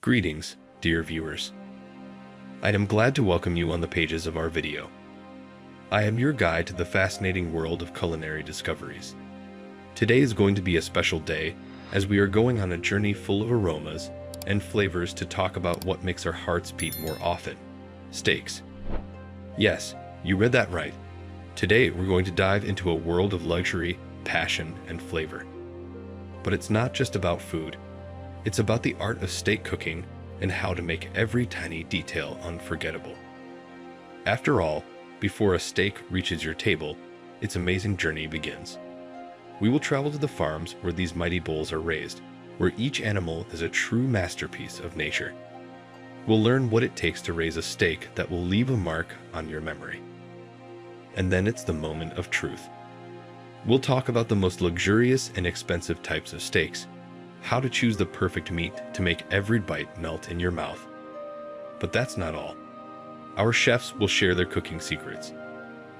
Greetings, dear viewers. I am glad to welcome you on the pages of our video. I am your guide to the fascinating world of culinary discoveries. Today is going to be a special day as we are going on a journey full of aromas and flavors to talk about what makes our hearts beat more often: steaks. Yes, you read that right. Today we're going to dive into a world of luxury, passion, and flavor. But it's not just about food. It's about the art of steak cooking and how to make every tiny detail unforgettable. After all, before a steak reaches your table, its amazing journey begins. We will travel to the farms where these mighty bulls are raised, where each animal is a true masterpiece of nature. We'll learn what it takes to raise a steak that will leave a mark on your memory. And then it's the moment of truth. We'll talk about the most luxurious and expensive types of steaks, how to choose the perfect meat to make every bite melt in your mouth. But that's not all. Our chefs will share their cooking secrets.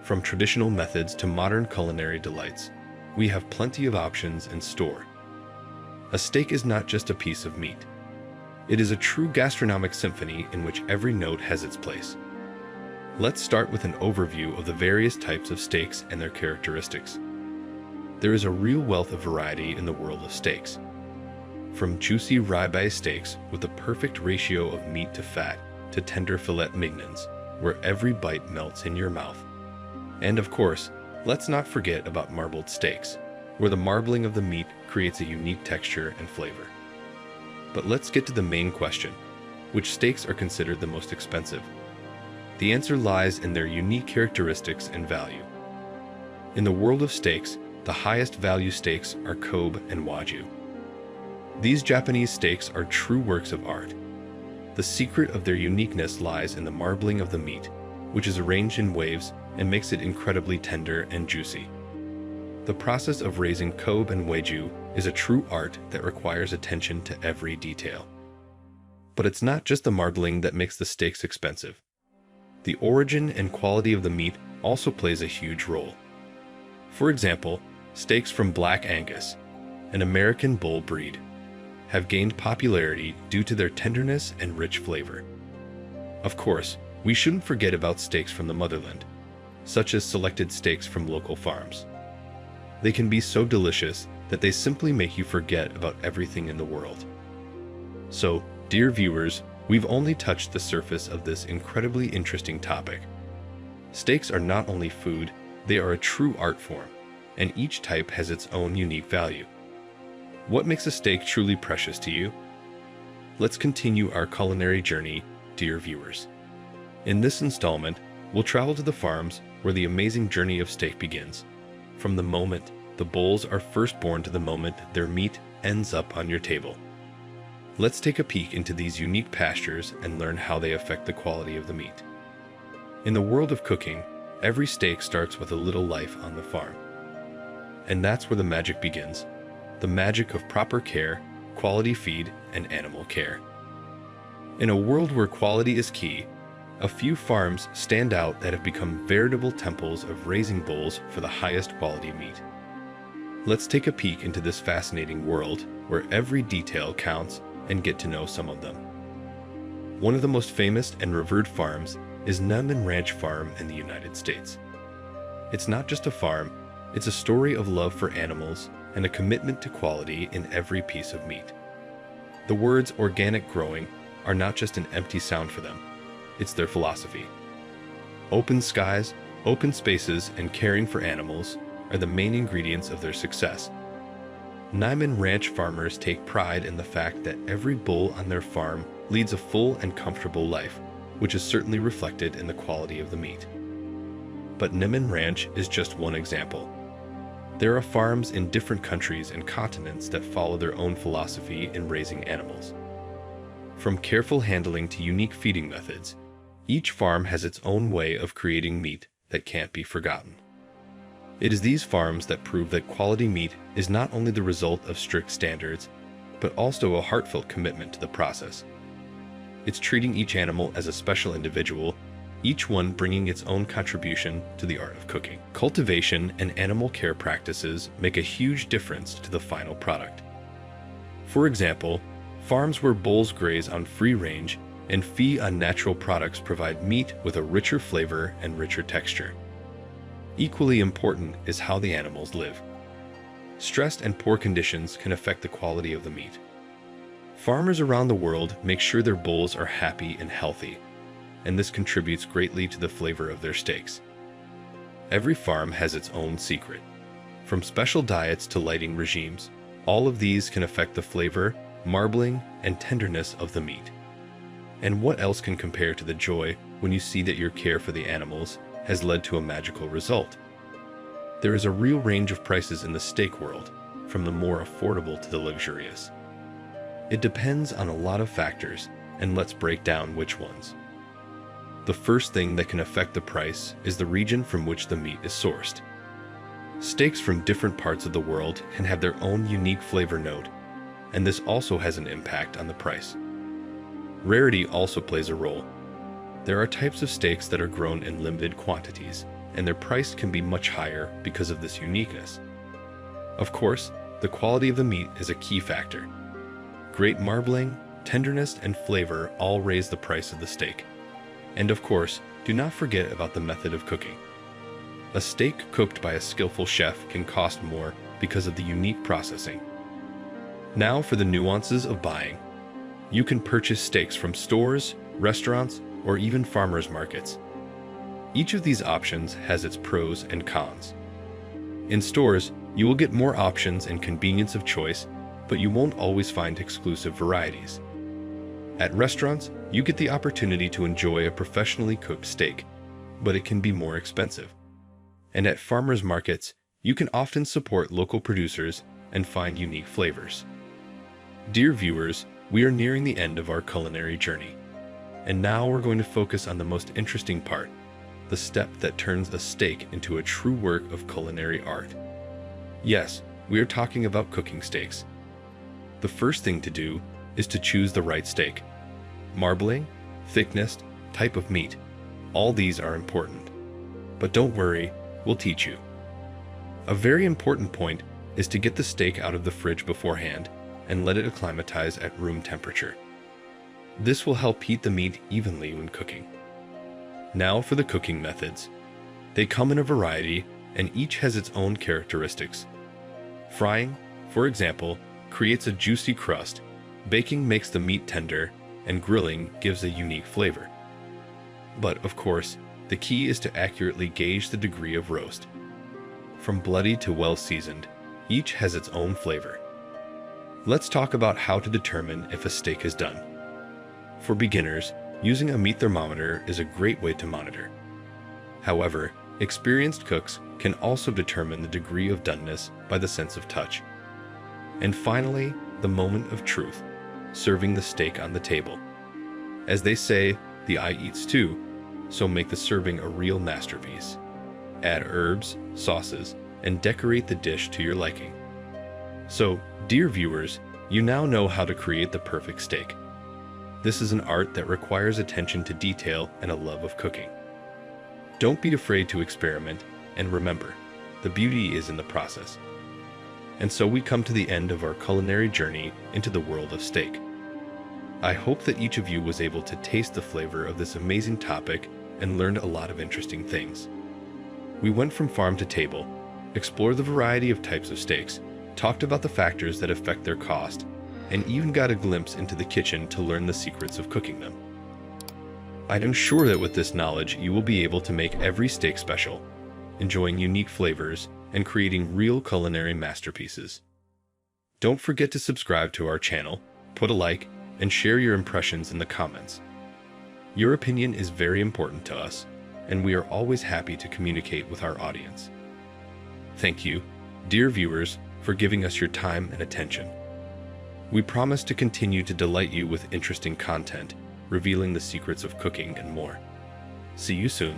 From traditional methods to modern culinary delights, we have plenty of options in store. A steak is not just a piece of meat. It is a true gastronomic symphony in which every note has its place. Let's start with an overview of the various types of steaks and their characteristics. There is a real wealth of variety in the world of steaks. From juicy ribeye steaks with the perfect ratio of meat to fat to tender filet mignons, where every bite melts in your mouth. And of course, let's not forget about marbled steaks, where the marbling of the meat creates a unique texture and flavor. But let's get to the main question: which steaks are considered the most expensive? The answer lies in their unique characteristics and value. In the world of steaks, the highest value steaks are Kobe and Wagyu. These Japanese steaks are true works of art. The secret of their uniqueness lies in the marbling of the meat, which is arranged in waves and makes it incredibly tender and juicy. The process of raising Kobe and Wagyu is a true art that requires attention to every detail. But it's not just the marbling that makes the steaks expensive. The origin and quality of the meat also plays a huge role. For example, steaks from Black Angus, an American bull breed, have gained popularity due to their tenderness and rich flavor. Of course, we shouldn't forget about steaks from the motherland, such as selected steaks from local farms. They can be so delicious that they simply make you forget about everything in the world. So, dear viewers, we've only touched the surface of this incredibly interesting topic. Steaks are not only food, they are a true art form, and each type has its own unique value. What makes a steak truly precious to you? Let's continue our culinary journey, dear viewers. In this installment, we'll travel to the farms where the amazing journey of steak begins, from the moment the bulls are first born to the moment their meat ends up on your table. Let's take a peek into these unique pastures and learn how they affect the quality of the meat. In the world of cooking, every steak starts with a little life on the farm. And that's where the magic begins. The magic of proper care, quality feed, and animal care. In a world where quality is key, a few farms stand out that have become veritable temples of raising bulls for the highest quality meat. Let's take a peek into this fascinating world where every detail counts and get to know some of them. One of the most famous and revered farms is Neiman Ranch Farm in the United States. It's not just a farm, it's a story of love for animals and a commitment to quality in every piece of meat. The words organic growing are not just an empty sound for them, it's their philosophy. Open skies, open spaces, and caring for animals are the main ingredients of their success. Neiman Ranch farmers take pride in the fact that every bull on their farm leads a full and comfortable life, which is certainly reflected in the quality of the meat. But Neiman Ranch is just one example. There are farms in different countries and continents that follow their own philosophy in raising animals. From careful handling to unique feeding methods, each farm has its own way of creating meat that can't be forgotten. It is these farms that prove that quality meat is not only the result of strict standards, but also a heartfelt commitment to the process. It's treating each animal as a special individual, each one bringing its own contribution to the art of cooking. Cultivation and animal care practices make a huge difference to the final product. For example, Farms where bulls graze on free range and feed on natural products provide meat with a richer flavor and richer texture. Equally important is how the animals live. Stressed and poor conditions can affect the quality of the meat. Farmers around the world make sure their bulls are happy and healthy, and this contributes greatly to the flavor of their steaks. Every farm has its own secret. From special diets to lighting regimes, all of these can affect the flavor, marbling, and tenderness of the meat. And what else can compare to the joy when you see that your care for the animals has led to a magical result? There is a real range of prices in the steak world, from the more affordable to the luxurious. It depends on a lot of factors, and let's break down which ones. The first thing that can affect the price is the region from which the meat is sourced. Steaks from different parts of the world can have their own unique flavor note, and this also has an impact on the price. Rarity also plays a role. There are types of steaks that are grown in limited quantities, and their price can be much higher because of this uniqueness. Of course, the quality of the meat is a key factor. Great marbling, tenderness, and flavor all raise the price of the steak. And of course, do not forget about the method of cooking. A steak cooked by a skillful chef can cost more because of the unique processing. Now for the nuances of buying. You can purchase steaks from stores, restaurants, or even farmers markets. Each of these options has its pros and cons. In stores, you will get more options and convenience of choice, but you won't always find exclusive varieties. At restaurants, you get the opportunity to enjoy a professionally cooked steak, but it can be more expensive. And at farmers markets, you can often support local producers and find unique flavors. Dear viewers, we are nearing the end of our culinary journey. And now we're going to focus on the most interesting part, the step that turns a steak into a true work of culinary art. Yes, we are talking about cooking steaks. The first thing to do is to choose the right steak. Marbling, thickness, type of meat, all these are important. But don't worry, we'll teach you. A very important point is to get the steak out of the fridge beforehand and let it acclimatize at room temperature. This will help heat the meat evenly when cooking. Now for the cooking methods. They come in a variety and each has its own characteristics. Frying, for example, creates a juicy crust, baking makes the meat tender, and grilling gives a unique flavor. But of course, the key is to accurately gauge the degree of roast. From bloody to well-seasoned, each has its own flavor. Let's talk about how to determine if a steak is done. For beginners, using a meat thermometer is a great way to monitor. However, experienced cooks can also determine the degree of doneness by the sense of touch. And finally, the moment of truth, serving the steak on the table. As they say, the eye eats too, so make the serving a real masterpiece. Add herbs, sauces, and decorate the dish to your liking. So, dear viewers, you now know how to create the perfect steak. This is an art that requires attention to detail and a love of cooking. Don't be afraid to experiment, and remember, the beauty is in the process. And so we come to the end of our culinary journey into the world of steak. I hope that each of you was able to taste the flavor of this amazing topic and learned a lot of interesting things. We went from farm to table, explored the variety of types of steaks, talked about the factors that affect their cost, and even got a glimpse into the kitchen to learn the secrets of cooking them. I am sure that with this knowledge, you will be able to make every steak special, enjoying unique flavors and creating real culinary masterpieces. Don't forget to subscribe to our channel, put a like, and share your impressions in the comments. Your opinion is very important to us, and we are always happy to communicate with our audience. Thank you, dear viewers, for giving us your time and attention. We promise to continue to delight you with interesting content, revealing the secrets of cooking and more. See you soon.